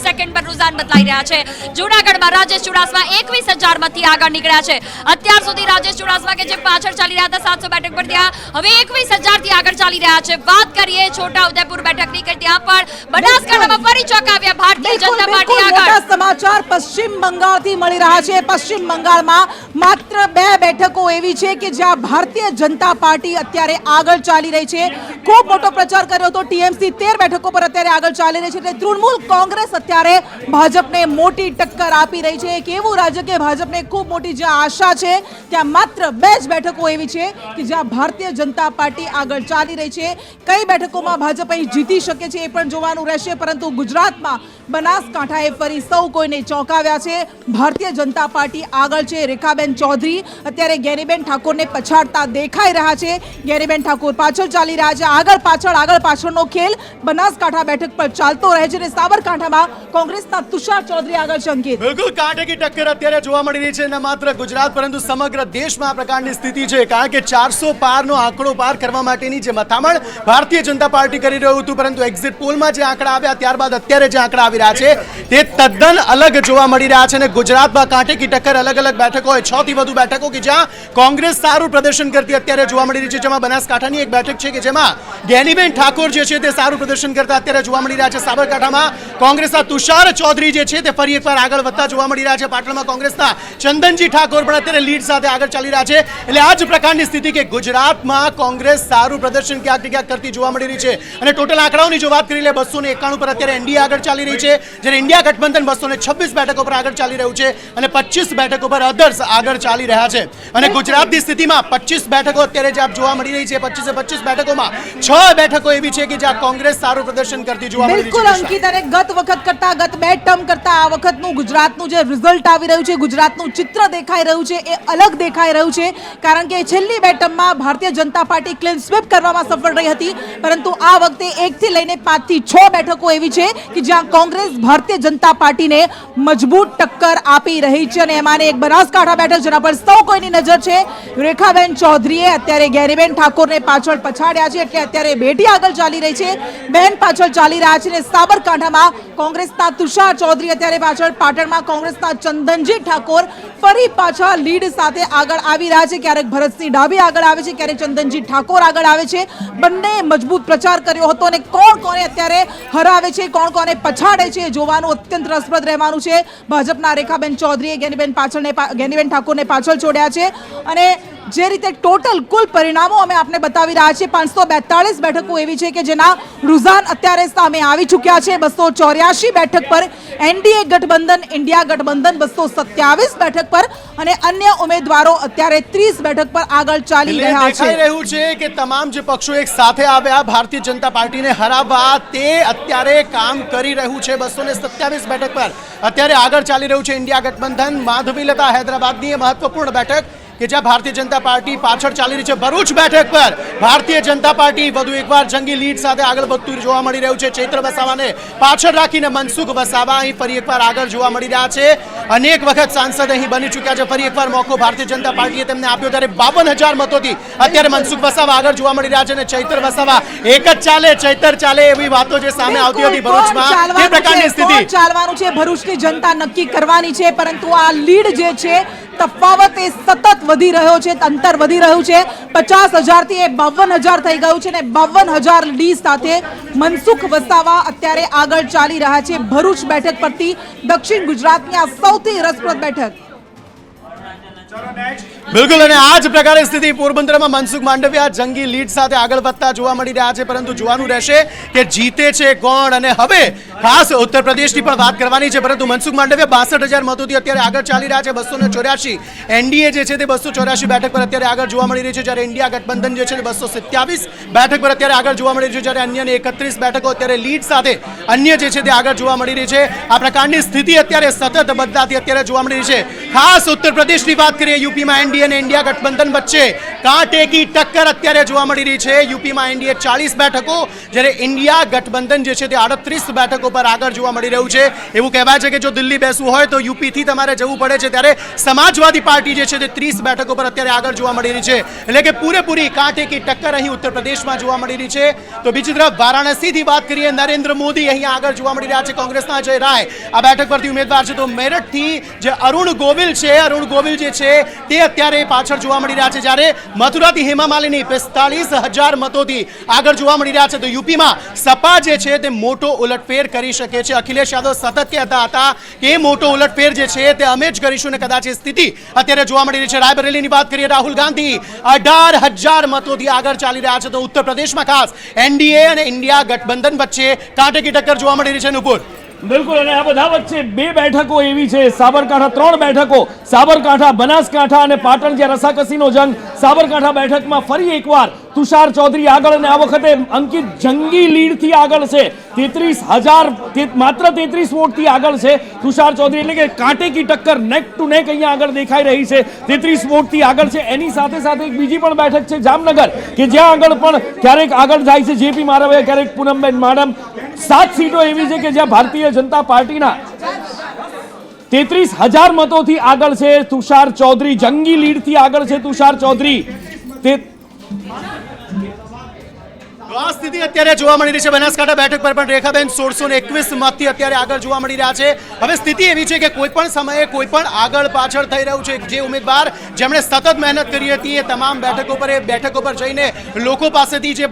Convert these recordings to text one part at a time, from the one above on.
Second પર रुझान બદલાઈ રહ્યા છે। જૂનાગઢમાં રાજેશ ચુડાસમા 21,000 મતથી આગળ નીકળ્યા છે। અત્યાર સુધી રાજેશ ચુડાસમા કે જે પાછળ ચાલી રહ્યા હતા 700 બેઠક પર, ત્યાં હવે 21,000 થી આગળ ચાલી રહ્યા છે। વાત કરીએ છોટાઉદેપુર બેઠકની કે ત્યાં પણ બનાસકાંઠામાં ફરી ચોંકાવ્યા ભારતીય જનતા પાર્ટી આગળ। સમાચાર પશ્ચિમ બંગાળથી મળી રહ્યા છે। પશ્ચિમ બંગાળમાં માત્ર 2 બેઠકો એવી છે કે જ્યાં ભારતીય જનતા પાર્ટી અત્યારે આગળ ચાલી રહી છે। ખૂબ મોટો પ્રચાર કર્યો તો ટીએમસી 13 બેઠકો પર અત્યારે આગળ ચાલી રહી છે, એટલે તૃણમૂલ કોંગ્રેસ અત્યારે ભાજપને મોટી ટક્કર આપી રહી છે। એક એવું રાજ્ય કે ભાજપને ખૂબ મોટી જ્યાં આશા છે ત્યાં માત્ર 2 જ બેઠકો એવી છે કે જ્યાં ભારતીય જનતા પાર્ટી આગળ ચાલી રહી છે। કઈ બેઠકોમાં ભાજપ અહીં જીતી શકે છે એ પણ જોવાનું રહેશે, પરંતુ ગુજરાતમાં બનાસકાંઠાએ ફરી સૌ કોઈને ચોંકાવ્યા છે। ભારતીય જનતા પાર્ટી આગળ છે। રેખાબેન ચૌધરી અત્યારે ગેનીબેન ઠાકોરને પછાડતા દેખાઈ રહ્યા છે। ગેનીબેન ઠાકોર પાછળ ચાલી રહ્યા છે। આગળ પાછળનો ખેલ બનાસકાંઠા બેઠક પર ચાલતો રહે છે અને સાબરકાંઠામાં કોંગ્રેસના તુષાર ચૌધરી આગળ છે। અંકિત, બિલકુલ કાંટે કી ટક્કર અત્યારે જોવા મળી રહી છે। ન માત્ર ગુજરાત પરંતુ સમગ્ર દેશમાં આ પ્રકારની સ્થિતિ છે, કારણ કે 400 પારનો આંકડો પાર કરવા માટેની જે મથામણ ભારતીય જનતા પાર્ટી કરી રહ્યું હતું, પરંતુ એક્ઝિટ પોલમાં જે આંકડા આવ્યા ત્યારબાદ અત્યારે જે આંકડા આવી રહ્યા છે તે તદ્દન અલગ જોવા મળી રહ્યા છે। અને ગુજરાતમાં કાંટે કી ટક્કર અલગ અલગ બેઠકો હોય, 6 થી વધુ બેઠકો કે જ્યાં કોંગ્રેસ સારું પ્રદર્શન કરતી અત્યારે જોવા મળી રહી છે। જેમાં બનાસકાંઠાની એક બેઠક છે કે જેમાં ગેનીબેન ઠાકોર જે છે તે સારું પ્રદર્શન કરતા અત્યારે જોવા મળી રહ્યા છે। સાબરકાંઠામાં કોંગ્રેસના તુષાર ચૌધરી જે છે તે ફરી એકવાર આગળ વધતા જોવા મળી રહ્યા છે। પાટણમાં કોંગ્રેસના ચંદનજી ઠાકોર પણ અત્યારે લીડ સાથે આગળ ચાલી રહ્યા છે। એટલે આ જ પ્રકારની સ્થિતિ કે ગુજરાતમાં કોંગ્રેસ સારું પ્રદર્શન ક્યાંક ને ક્યાંક કરતી જોવા મળી રહી છે। અને ટોટલ આંકડાઓની જો વાત કરી લે 291 પર અત્યારે એનડીએ આગળ ચાલી રહી છે, જ્યારે ઇન્ડિયા ગઠબંધન 226 બેઠકો પર આગળ ચાલી રહ્યું છે અને 25 બેઠકો પર અધર્સ આગળ ચાલી રહ્યા છે। અને ગુજરાતની સ્થિતિમાં 25 બેઠકો અત્યારે જે આપ જોવા મળી રહી છે, 25 બેઠકોમાં 6 બેઠકો એવી છે કે જ્યાં કોંગ્રેસ સારું પ્રદર્શન કરતી જોવા મળી રહી છે। બિલકુલ અંકિત, અને ગત વખત કરતા ગત 2 ટર્મ કરતા આ વખતનું ગુજરાતનું જે રિઝલ્ટ આવી રહ્યું છે, ગુજરાતનું ચિત્ર દેખાઈ રહ્યું છે એ અલગ દેખાઈ રહ્યું છે, કારણ કે છેલ્લી 2 ટર્મમાં Bharatiya Janata party clean sweep કરવામાં સફળ રહી હતી, પરંતુ આ વખતે 1 થી લઈને 5 થી 6 બેઠકો એવી છે કે જ્યાં કોંગ્રેસ ભારતીય જનતા પાર્ટીને મજબૂત ટક્કર આપી રહી છે। અને એમાંને એક બનાસકાંઠા બેઠક જેના પર સૌ કોઈની નજર છે। રેખાબેન ચૌધરીએ અત્યારે ગેનીબેન ઠાકોરને પાછળ પછાડ્યા છે, એટલે અત્યારે બેટી આગળ ચાલી રહી છે, બેન પાછળ ચાલી રહ્યા છે। અને સાબરકાંઠામાં કોંગ્રેસના તુષાર ચૌધરી અત્યારે પાછળ, પાટણમાં કોંગ્રેસના ચંદનજી ઠાકોર ફરી પાછા લીડ સાથે આગળ આવી રહ્યા છે। ક્યારેક ભરતસિંહ ડાભી આગળ આવે છે, ક્યારેક ચંદનજી ઠાકોર આગળ આવે છે। બંને મજબૂત પ્રચાર કર્યો હતો અને કોણ કોને અત્યારે હરાવે છે, કોણ કોને પછાડે છે જોવાનું અત્યંત રસપ્રદ રહેવાનું છે। ભાજપના રેખાબેન ચૌધરીએ ગેનીબેન ઠાકોરને પાછળ છોડ્યા છે, અને જે રીતે ટોટલ કુલ પરિણામો અમે આપને બતાવી રહ્યા છીએ, 542 બેઠકો એવી છે કે જેના રુઝાન અત્યારે સામે આવી ચૂક્યા છે। 284 બેઠક પર એનડીએ ગઠબંધન, ઇન્ડિયા ગઠબંધન 227 બેઠક પર, અને અન્ય ઉમેદવારો અત્યારે 30 બેઠક પર આગળ ચાલી રહ્યા છે। દેખાઈ રહ્યું છે કે તમામ જે પક્ષો એક સાથે આવ્યા ભારતીય જનતા પાર્ટીને હરાવવા, તે અત્યારે કામ કરી રહ્યું છે। 227 બેઠક પર અત્યારે આગળ ચાલી રહ્યું છે ઇન્ડિયા ગઠબંધન। માધવીલતા હૈદરાબાદની મહત્વપૂર્ણ બેઠક કે જ્યાં ભારતીય જનતા પાર્ટી પાછળ ચાલી રહી છે। ભરૂચ બેઠક પર ભારતીય જનતા પાર્ટી વધુ એકવાર જંગી લીડ સાથે આગળ વધતું જોવા મળી રહ્યું છે। ચૈત્ર વસાવાને પાછળ રાખીને મનસુખ વસાવા અહીં ફરી એકવાર આગળ જોવા મળી રહ્યા છે। અનેક વખત સાંસદ અહીં બની ચૂક્યા છે। ફરી એકવાર મોકો ભારતીય જનતા પાર્ટીએ તેમને આપ્યો, ત્યારે 52,000 મતોથી અત્યારે મનસુખ વસાવા આગળ જોવા મળી રહ્યા છે। અને ચૈત્ર વસાવા એક જ ચાલે, ચૈતર ચાલે એવી વાતો જે સામે આવતી હતી ભરૂચમાં, તે પ્રકારની સ્થિતિ ચાલવાનું છે ભરૂચની જનતા નક્કી કરવાની છે, પરંતુ આ લીડ જે છે, તફાવત એ સતત વધી રહ્યો છે, અંતર વધી રહ્યું છે। 50,000 થી એ 52,000 થઈ ગયું છે, ને 52,000 લીડ સાથે મનસુખ વસાવા અત્યારે આગળ ચાલી રહ્યા છે ભરૂચ બેઠક પરથી। દક્ષિણ ગુજરાતની આ સૌથી રસપ્રદ બેઠક। બિલકુલ, અને આ જ પ્રકારની સ્થિતિ પોરબંદરમાં મનસુખ માંડવિયા જંગી લીડ સાથે આગળ વધતા જોવા મળી રહ્યા છે, પરંતુ જોવાનું રહેશે કે જીતે છે કોણ। અને હવે ખાસ ઉત્તર પ્રદેશની પણ વાત કરવાની છે, પરંતુ મનસુખ માંડવિયા 62,000 મતોથી અત્યારે આગળ ચાલી રહ્યા છે। 284 એનડીએ જે છે તે 284 બેઠક પર અત્યારે આગળ જોવા મળી રહી છે, જ્યારે ઇન્ડિયા ગઠબંધન જે છે તે 227 બેઠક પર અત્યારે આગળ જોવા મળી રહી છે, જ્યારે અન્યને 31 બેઠકો અત્યારે લીડ સાથે અન્ય જે છે તે આગળ જોવા મળી રહી છે। આ પ્રકારની સ્થિતિ અત્યારે સતત બદલાતી અત્યારે જોવા મળી રહી છે। ખાસ ઉત્તર પ્રદેશની વાત કરીએ, યુપીમાં એનડીએ અને ઇન્ડિયા ગઠબંધન વચ્ચે કાંટે કી ટક્કર અત્યારે જોવા મળી રહી છે. યુપીમાં એનડીએ 40 બેઠકો, જ્યારે ઇન્ડિયા ગઠબંધન જે છે તે 38 બેઠકો પર આગળ જોવા મળી રહ્યું છે. એવું કહેવાય છે કે જો દિલ્હી બેસવું હોય તો યુપીથી તમારે જવું પડે છે, ત્યારે સમાજવાદી પાર્ટી જે છે તે 30 બેઠકો પર અત્યારે આગળ જોવા મળી રહી છે. એટલે કે પૂરેપૂરી કાંટે કી ટક્કર અહીં ઉત્તર પ્રદેશમાં જોવા મળી રહી છે. તો બીજી તરફ વારાણસીથી વાત કરીએ, નરેન્દ્ર મોદી અહીં આગળ જોવા મળી રહ્યા છે. કોંગ્રેસના અજય રાય આ બેઠક પરથી ઉમેદવાર છે. તો મેરઠથી જે અરુણ ગોવિલ જે છે તે અત્યારે પાછળ જોવા મળી રહ્યા છે, જ્યારે મથુરાથી હેમા માલિની 45,000 મતોથી આગળ જોવા મળી રહ્યા છે. તો યુપીમાં સપા જે છે તે મોટો ઉલટફેર કરી શકે છે. અખિલેશ યાદવ સતત કહેતા હતા કે એ મોટો ઉલટફેર જે છે તે અમે જ કરીશું, ને કદાચ એ સ્થિતિ અત્યારે જોવા મળી રહી છે. રાયબરેલીની વાત કરીએ, રાહુલ ગાંધી 18,000 મતોથી આગળ ચાલી રહ્યા છે. તો ઉત્તર પ્રદેશમાં ખાસ એનડીએ અને ઇન્ડિયા ગઠબંધન વચ્ચે કાંટે કી ટક્કર જોવા મળી રહી છે. નુપુર, બિલકુલ, અને આ બધા વચ્ચે 2 બેઠકો એવી છે, સાબરકાંઠા 3 બેઠકો, સાબરકાંઠા, બનાસકાંઠા અને પાટણ, જે રસાકસીનો જંગ. સાબરકાંઠા બેઠકમાં ફરી એકવાર તુષાર ચૌધરી આગળ, અને આ વખતે અંકિત જંગી લીડથી આગળ છે. 33,000 માત્ર 33 વોટથી આગળ છે તુષાર ચૌધરી, એટલે કે કાંટે કી ટક્કર, નેક ટુ નેક અહીંયા આગળ દેખાઈ રહી છે. 33 વોટથી આગળ છે. એની સાથે સાથે એક બીજી પણ બેઠક છે જામનગર, કે જ્યાં આગળ પણ ક્યારેક આગળ જાય છે જેપી મારવે, ક્યારેક પૂનમબેન માડમ. 7 સીટો એવી છે કે જ્યાં ભારતીય જનતા પાર્ટીના 33,000 મતોથી આગળ છે તુષાર ચૌધરી, જંગી લીડથી આગળ છે તુષાર ચૌધરી. આ સ્થિતિ અત્યારે જોવા મળી રહી છે. બનાસકાંઠા બેઠક પર પણ રેખાબેન 1621 મતથી અત્યારે આગળ જોવા મળી રહ્યા છે. હવે સ્થિતિ એવી છે કે કોઈ પણ સમયે કોઈ પણ આગળ પાછળ થઈ રહ્યું છે. જે ઉમેદવાર જેમણે સતત મહેનત કરી હતી એ તમામ બેઠકો પર જઈને લોકો પાસેથી જે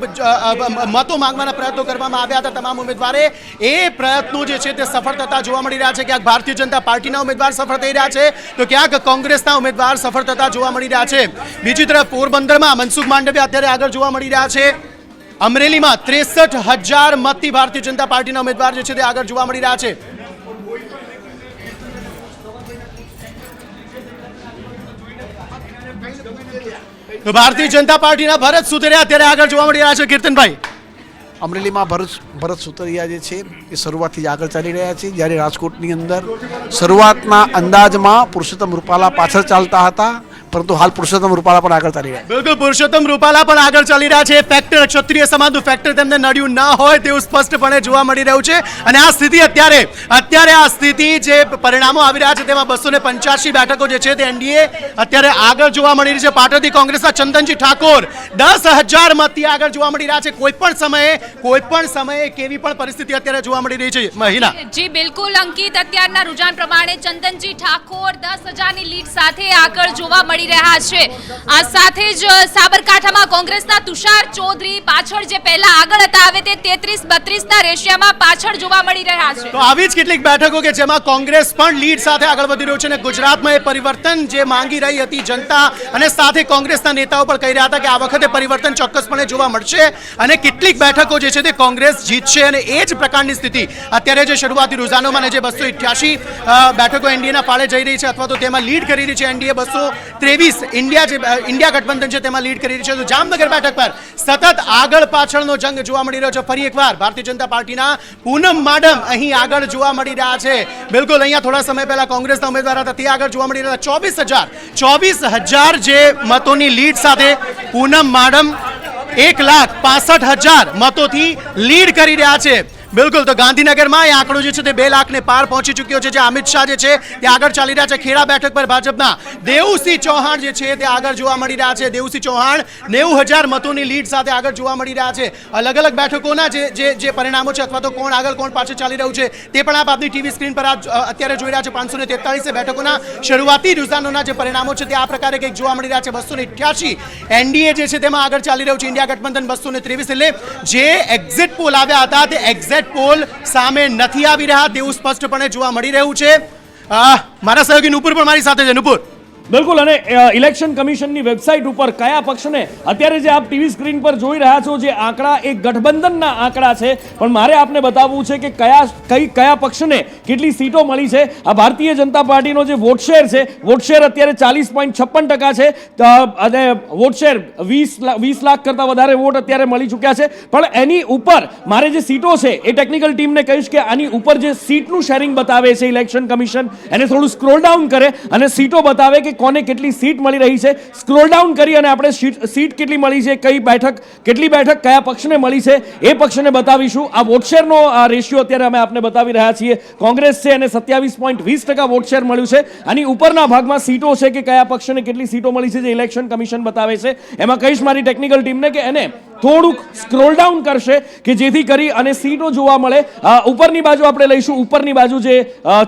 મતો માંગવાના પ્રયત્નો કરવામાં આવ્યા હતા, તમામ ઉમેદવારે એ પ્રયત્નો જે છે તે સફળ થતા જોવા મળી રહ્યા છે. ક્યાંક ભારતીય જનતા પાર્ટીના ઉમેદવાર સફળ થઈ રહ્યા છે, તો ક્યાંક કોંગ્રેસના ઉમેદવાર સફળ થતા જોવા મળી રહ્યા છે. બીજી તરફ પોરબંદરમાં મનસુખ માંડવિયા અત્યારે આગળ જોવા મળી રહ્યા છે. અમરેલીમાં 63,000 મતથી ભારતીય જનતા પાર્ટીના ઉમેદવાર જે છે તે આગળ જોવા મળી રહ્યા છે. તો ભારતીય જનતા પાર્ટીના ભરત સુતરિયા અત્યારે આગળ જોવા મળી રહ્યા છે. કીર્તનભાઈ, અમરેલીમાં ભરત સુતરિયા જે છે એ શરૂઆતથી જ આગળ ચાલી રહ્યા છે, જ્યારે રાજકોટની અંદર શરૂઆતના અંદાજમાં પુરુષોત્તમ રૂપાલા પાછળ ચાલતા હતા, પરંતુ હાલ પુરુષોત્તમ રૂપાલા પણ આગળ ચાલી રહ્યા છે. બિલકુલ, પુરુષોત્તમ રૂપાલા પણ આગળ ચાલી રહ્યા છે. ફેક્ટર ક્ષત્રિય સમાજનું ફેક્ટર તેમને નડ્યું ના હોય તેવું સ્પષ્ટપણે જોવા મળી રહ્યું છે. અને આ સ્થિતિ અત્યારે આ સ્થિતિ જે પરિણામો આવી રહ્યા છે તેમાં 285 બેઠકો જે છે તે એનડીએ અત્યારે આગળ જોવા મળી રહી છે. પાટણથી કોંગ્રેસના ચંદનજી ઠાકોર 10,000 મતથી આગળ જોવા મળી રહ્યા છે. કોઈ પણ સમયે કેવી પણ પરિસ્થિતિ અત્યારે જોવા મળી રહી છે. મહિલા, જી બિલકુલ અંકિત, અત્યારના રુઝાન પ્રમાણે ચંદનજી ઠાકોર 10,000ની લીડ સાથે આગળ જોવા મળી રહ્યા છે. આ સાથે જ સાબરકાંઠામાં કોંગ્રેસના તુષાર ચૌધરી પાછળ જે પહેલા આગળ હતા, હવે તે 33-32ના રેશિયામાં પાછળ જોવા મળી રહ્યા છે. તો આવી જ કેટલીક બેઠકો કે જેમાં કોંગ્રેસ પણ લીડ સાથે આગળ વધી રહ્યું છે, અને ગુજરાતમાં એ પરિવર્તન જે માંગી રહી હતી જનતા, અને સાથે કોંગ્રેસના નેતાઓ પણ કહી રહ્યા હતા કે આ વખતે પરિવર્તન ચોક્કસપણે જોવા મળશે અને કેટલીક બેઠકો જે છે તે કોંગ્રેસ જીતશે. અને એ જ પ્રકારની સ્થિતિ અત્યારે જે શરૂઆતી રૂઝાનોમાં જે 288 બેઠકો એનડીએના ફાળે જઈ રહી છે, અથવા તો તેમાં લીડ કરી રહી છે એનડીએ. 223 ઇન્ડિયા ગઠબંધન છે તેમાં લીડ કરી રહી છે. તો જામનગર બેઠક પર સતત આગળ પાછળનો જંગ જોવા મળી રહ્યો છે. ફરી એકવાર ભારતીય જનતા પાર્ટીના પૂનમ માડમ અહીં આગળ જોવા મળી રહ્યા છે. બિલકુલ, અહીંયા થોડા સમય પહેલા કોંગ્રેસના ઉમેદવાર હતા તે આગળ જોવા મળી રહ્યા હતા. 24,000 જે મતોની લીડ સાથે પૂનમ માડમ 1,65,000 મતોથી લીડ કરી રહ્યા છે. બિલકુલ, તો ગાંધીનગરમાં એ આંકડો જે છે તે 2 લાખને પાર પહોંચી ચૂક્યો છે. જે અમિત શાહ જે છે તે આગળ ચાલી રહ્યા છે. ખેડા બેઠક પર ભાજપના દેવુસિંહ ચૌહાણ જે છે તે આગળ જોવા મળી રહ્યા છે. દેવુસિંહ ચૌહાણ 90,000 મતોની લીડ સાથે આગળ જોવા મળી રહ્યા છે. અલગ અલગ બેઠકોના જે પરિણામો છે, અથવા તો કોણ આગળ કોણ પાછળ ચાલી રહ્યું છે, તે પણ આપ આપની ટીવી સ્ક્રીન પર અત્યારે જોઈ રહ્યા છો. 543 બેઠકોના શરૂઆતી રૂઝાનોના જે પરિણામો છે તે આ પ્રકારે કંઈક જોવા મળી રહ્યા છે. 288 એનડીએ જે છે તેમાં આગળ ચાલી રહ્યું છે. ઇન્ડિયા ગઠબંધન 223. એટલે જે એક્ઝિટ પોલ આવ્યા હતા તે એક્ઝેક્ટ પોલ સામે નથી આવી રહ્યા તેવું સ્પષ્ટપણે જોવા મળી રહ્યું છે. મારા સહયોગી નુપુર પણ મારી સાથે છે. નુપુર, બિલકુલ, અને ઇલેક્શન કમિશનની વેબસાઇટ ઉપર કયા પક્ષને અત્યારે જે આપ ટીવી સ્ક્રીન પર જોઈ રહ્યા છો જે આંકડા એ ગઠબંધનના આંકડા છે, પણ મારે આપને બતાવવું છે કે કયા પક્ષને કેટલી સીટો મળી છે. આ ભારતીય જનતા પાર્ટીનો જે વોટ શેર છે, વોટ શેર અત્યારે 40.56% છે, અને વોટ શેર 20 લાખ કરતાં વધારે વોટ અત્યારે મળી ચૂક્યા છે. પણ એની ઉપર મારે જે સીટો છે એ ટેકનિકલ ટીમને કહીશ કે આની ઉપર જે સીટનું શેરિંગ બતાવે છે ઇલેક્શન કમિશન, એને થોડું સ્ક્રોલ ડાઉન કરે અને સીટો બતાવે કે કે કોને કેટલી સીટ મળી રહી છે. સ્ક્રોલ ડાઉન કરી અને આપણે સીટ કેટલી મળી છે, કેટલી બેઠક કયા પક્ષને મળી છે એ પક્ષને બતાવીશું. આ વોટ શેરનો રેશિયો અત્યારે અમે આપને બતાવી રહ્યા છીએ. કોંગ્રેસ છે અને 27.20% વોટ શેર મળ્યું છે. આની ઉપરના ભાગમાં સીટો છે કે કયા પક્ષને કેટલી સીટો મળી છે જે ઇલેક્શન કમિશન બતાવે છે. એમાં કહીશ મારી ટેકનિકલ ટીમને કે એને થોડુંક સ્ક્રોલ ડાઉન કરશે કે જેથી કરી અને સીટો જોવા મળે. ઉપરની બાજુ આપણે લઈશું. ઉપરની બાજુ જે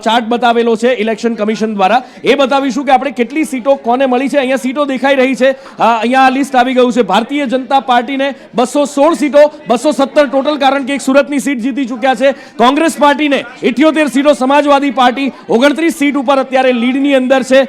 ચાર્ટ બતાવેલો છે ઇલેક્શન કમિશન દ્વારા એ બતાવીશું કે આપણે કેટલી સીટો કોને મળી છે. અહીંયા સીટો દેખાઈ રહી છે. અહીંયા લિસ્ટ આવી ગયું છે. ભારતીય જનતા પાર્ટીને 216 સીટો, 217 ટોટલ, કારણ કે એક સુરતની સીટ જીતી ચૂક્યા છે. કોંગ્રેસ પાર્ટીને 78 સીટો, સમાજવાદી પાર્ટી 29 સીટ ઉપર અત્યારે લીડની અંદર છે.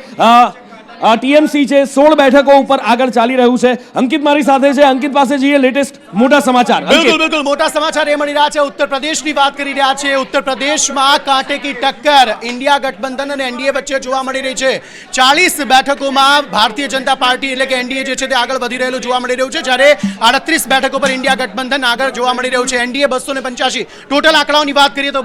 ટીએમસી છે 16 બેઠકો ઉપર આગળ ચાલી રહ્યું છે. અંકિત મારી સાથે છે. અંકિત પાસે જઈએ લેટેસ્ટ મોટા સમાચાર. બિલકુલ મોટા સમાચાર એ મળી રહ્યા છે. ઉત્તર પ્રદેશની વાત કરી રહ્યા છે. ઉત્તર પ્રદેશમાં કાંટે કી ટક્કર ઇન્ડિયા ગઠબંધન અને એનડીએ વચ્ચે જોવા મળી રહી છે. 40 બેઠકોમાં ભારતીય જનતા પાર્ટી એટલે કે એનડીએ જે છે તે આગળ વધી રહેલું જોવા મળી રહ્યું છે, જ્યારે 38 બેઠકો પર ઇન્ડિયા ગઠબંધન આગળ જોવા મળી રહ્યું છે. એનડીએ 285. ટોટલ આંકડાઓની વાત કરીએ તો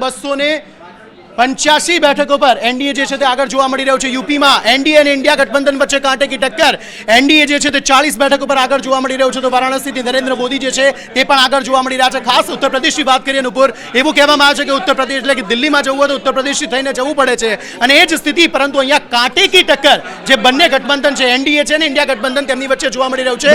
285 બેઠકો પર એનડીએ જે છે તે આગળ જોવા મળી રહ્યું છે. યુપીમાં એનડીએ અને ઇન્ડિયા ગઠબંધન વચ્ચે કાંટે કી ટક્કર. એનડીએ જે છે તે 40 બેઠકો પર આગળ જોવા મળી રહ્યું છે, તો વારાણસીથી નરેન્દ્ર મોદી જે છે તે પણ આગળ જોવા મળી રહ્યા છે. ખાસ ઉત્તર પ્રદેશની વાત કરીએ નુપુર, એવું કહેવામાં આવે છે કે ઉત્તર પ્રદેશ એટલે કે દિલ્હીમાં જવું હોય તો ઉત્તર પ્રદેશથી થઈને જવું પડે છે, અને એ જ સ્થિતિ, પરંતુ અહીંયા કાંટે કી ટક્કર જે બંને ગઠબંધન છે, એનડીએ છે અને ઇન્ડિયા ગઠબંધન, તેમની વચ્ચે જોવા મળી રહ્યું છે.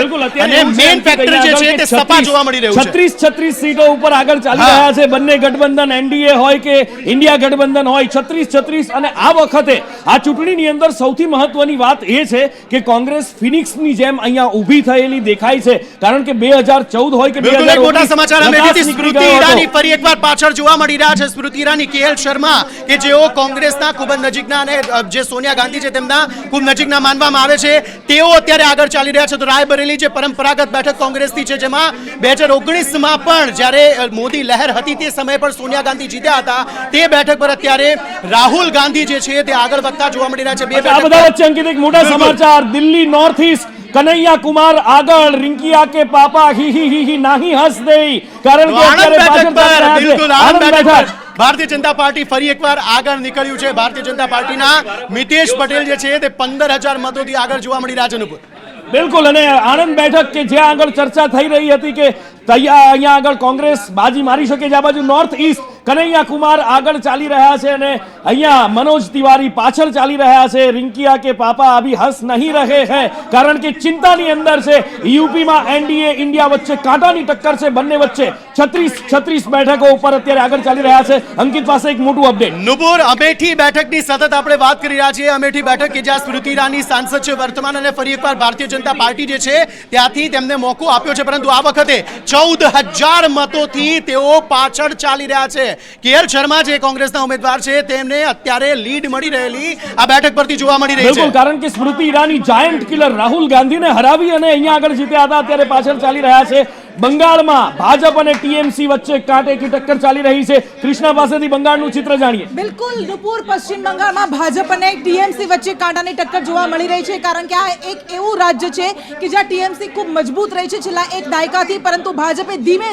અને મેઇન ફેક્ટર જે છે તે સપા જોવા મળી રહ્યું છે. 36 સીટો ઉપર આગળ ચાલી રહ્યા છે બંને ગઠબંધન, એનડીએ હોય કે ઇન્ડિયા ગઠબંધન હોય. 36 અને આ વખતે આ ચૂંટણીની અંદર સૌથી મહત્વની વાત એ છે કે કોંગ્રેસ ફિનિક્સની જેમ અહીંયા ઊભી થયેલી દેખાય છે, કારણ કે 2014 હોય કે 2019 મોટા સમાચાર અમેઠીથી સ્મૃતિ ઈરાની ફરી એકવાર પાછળ જોવા મળી રહ્યા છે. સ્મૃતિ ઈરાની, કેએલ શર્મા કે જેઓ કોંગ્રેસના ખૂબ જ નજીકના અને જે સોનિયા ગાંધી છે તેમના ખૂબ નજીકના માનવામાં આવે છે, તેઓ અત્યારે આગળ ચાલી રહ્યા છે. તો રાયબરેલી જે પરંપરાગત બેઠક કોંગ્રેસની છે, જેમાં 2019માં પણ જ્યારે મોદી લહેર હતી તે સમયે પણ સોનિયા ગાંધી જીત્યા હતા, તે બેઠક પર અત્યારે રાહુલ ગાંધી જે છે તે આગળ વધતા જોવા મળી રહ્યા છે. આ બધા વચ્ચે અંકિત એક મોટા સમાચાર. દિલ્હી નોર્થ ઈસ્ટ કનૈયા કુમાર આગળ, રિંકિયા કે પાપા હી હી હી નાહી હસ દે, કારણ કે અત્યારે પાછળ ચાલી રહ્યા છે. આણંદ બેઠક ભારતીય જનતા પાર્ટી ફરી એકવાર આગળ નીકળ્યું છે. ભારતીય જનતા પાર્ટીના મિતેશ પટેલ જે છે તે 15,000 મતોથી આગળ જોવા મળી રહ્યા છે. બિલકુલ. અને આણંદ બેઠક કે જ્યાં આગળ ચર્ચા થઈ રહી હતી કે અહીંયા આગળ કોંગ્રેસ બાજી મારી શકે છે, આ બાજુ નોર્થ ઈસ્ટ કનૈયા કુમાર આગળ ચાલી રહ્યા છે અને અહીંયા મનોજ તિવારી પાછળ ચાલી રહ્યા છે. રિંકિયા કે પાપા અભી હસ નહીં રહે હૈ, કારણ કે ચિંતાની અંદર છે. યુપીમાં એનડીએ ઇન્ડિયા વચ્ચે કાંટાની ટક્કર છે, બંને વચ્ચે 36 બેઠકો ઉપર અત્યારે આગળ ચાલી રહ્યા છે. અંકિત પાસે એક મોટું અપડેટ. નુપુર, અમેઠી બેઠકની સતત આપણે વાત કરી રહ્યા છીએ. અમેઠી બેઠક કે જ્યાં સ્મૃતિ ઈરાની સાંસદ છે વર્તમાન, અને ફરી એકવાર ભારતીય જનતા પાર્ટી જે છે ત્યાંથી તેમને મોકો આપ્યો છે, પરંતુ આ વખતે 14,000 મતોથી તેઓ પાછળ ચાલી રહ્યા છે. કેએલ શર્મા જે કોંગ્રેસના ઉમેદવાર છે તેમને અત્યારે લીડ મળી રહેલી આ બેઠક પરથી જોવા મળી રહી છે. બિલકુલ, કારણ કે સ્મૃતિ ઈરાની જાયન્ટ કિલર રાહુલ ગાંધીને હરાવી અને અહીંયા આગળ જીત્યા હતા, અત્યારે પાછળ ચાલી રહ્યા છે. બંગાળમાં ભાજપ અને ટીએમસી વચ્ચે કાંટે કી ટક્કર ચાલી રહી છે. કૃષ્ણા પાસેથી બંગાળનું ચિત્ર જાણીએ. બિલકુલ નુપુર, પશ્ચિમ બંગાળમાં ભાજપ અને ટીએમસી વચ્ચે કાંટાની ટક્કર જોવા મળી રહી છે, કારણ કે આ એક એવું રાજ્ય છે કે જ્યાં ટીએમસી ખૂબ મજબૂત રહી છે છેલ્લા એક દાયકાથી, પરંતુ ભાજપે ધીમે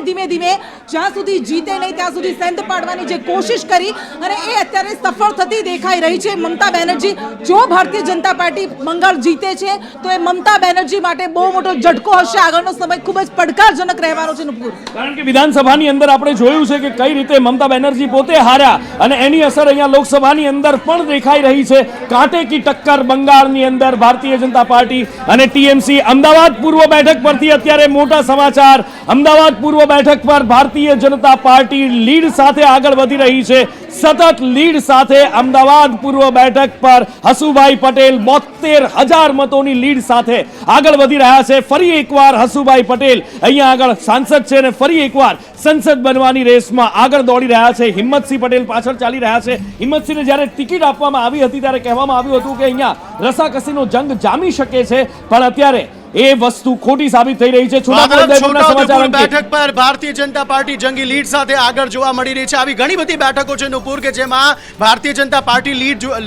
જ્યાં સુધી જીતે નહીં ત્યાં સુધી સેંધ પાડવાની જે કોશિશ કરી અને એ અત્યારે સફળ થતી દેખાઈ રહી છે. મમતા બેનર્જી, જો ભારતીય જનતા પાર્ટી બંગાળ જીતે છે તો એ મમતા બેનર્જી માટે બહુ મોટો ઝટકો હશે. આગળનો સમય ખૂબ જ પડકારજનક રહેવાનો છે નુપુર, કારણ કે વિધાનસભાની અંદર આપણે જોયું છે કે કઈ રીતે મમતા બેનર્જી પોતે હાર્યા અને એની અસર અહીંયા લોકસભાની અંદર પણ દેખાઈ રહી છે. કાંટે કી ટક્કર બંગાળની અંદર ભારતીય જનતા પાર્ટી અને ટીએમસી. અમદાવાદ પૂર્વ બેઠક પરથી અત્યારે મોટા સમાચાર. અમદાવાદ પૂર્વ બેઠક પર ભારતીય જનતા પાર્ટી લીડ સાથે આગળ વધી રહી છે. સતત લીડ સાથે અમદાવાદ પૂર્વ બેઠક પર હસુભાઈ પટેલ 72,000 મતોની લીડ સાથે આગળ વધી રહ્યા છે. ફરી એકવાર હસુભાઈ પટેલ અહીંયા આગળ સાંસદ છે અને ફરી એકવાર સંસદ બનવાની રેસમાં આગળ દોડી રહ્યા છે. હિંમતસિંહ પટેલ પાછળ ચાલી રહ્યા છે. હિંમતસિંહને જ્યારે ટિકિટ આપવામાં આવી હતી ત્યારે કહેવામાં આવ્યું હતું કે અહીંયા રસાકસીનો જંગ જામી શકે છે, પણ અત્યારે એ વસ્તુ ખોટી સાબિત થઈ રહી છે. છોટાઉદેપુર બેઠક પર ભારતીય જનતા પાર્ટી જંગી લીડ સાથે આગળ જોવા મળી રહી છે. આવી ઘણી બધી બેઠકો છે નુપુર કે જેમાં ભારતીય જનતા પાર્ટી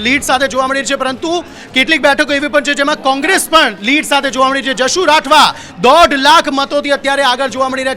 લીડ સાથે જોવા મળી રહી છે, પરંતુ કેટલીક બેઠકો એવી પણ છે જેમાં કોંગ્રેસ પણ લીડ સાથે જોવા મળી છે. જશુ રાઠવા 1.5 લાખ મતોથી અત્યારે આગળ જોવા મળી રહ્યા છે.